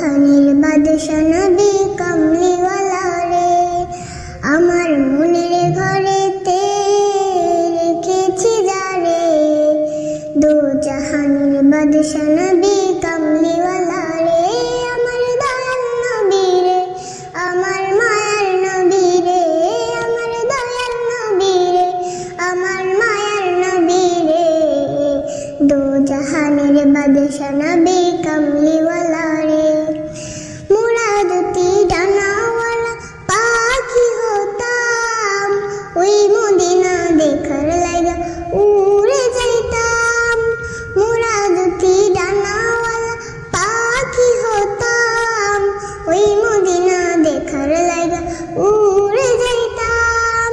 জাহানের বাদশা নবী কামলিওয়ালা রে, আমার মনের ঘরেতে রেখেছি যারে। দো জাহানের বাদশা নবী কামলিওয়ালা রে, আমার দয়াল নবী রে, আমার মায়ার নবী রে, আমার দয়াল নবী রে, আমার মায়ার নবী রে। দো জাহানের বাদশা নবী কামলিওয়ালা রে, মোরা দুটি ডানাওয়ালা পাখি হতাম, ওই মদিনা দেখার লাগা উড়ে যাইতাম। মোরা দুটি ডানাওয়ালা পাখি হতাম, ওই মদিনা দেখার লাগা উড়ে যাইতাম।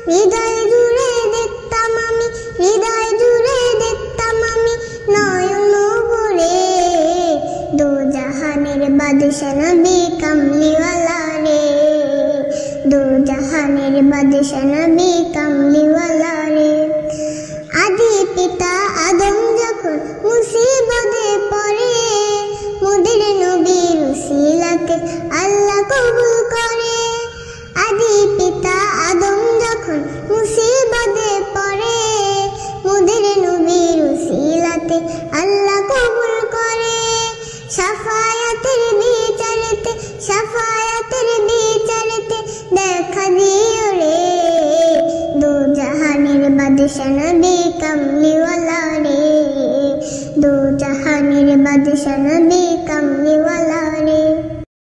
হৃদয় জুড়ে দেখতাম আমি, হৃদয় জুড়ে দেখতাম আমি নয়ন ভরে। দো জাহানের বাদশা নবী কামলিওয়ালা রে, দো জাহানের বাদশা নবী কামলিওয়ালা রে। আদি পিতা আদম যখন মুসিবতে পড়ে, মোদের নবীর উসিলাতে আল্লাহ কবুল করে। আদি পিতা আদম যখন মুসিবতে পড়ে, মোদের নবীর উসিলাতে আল্লাহ কবুল করে। শাফায়াতের বিচারেতে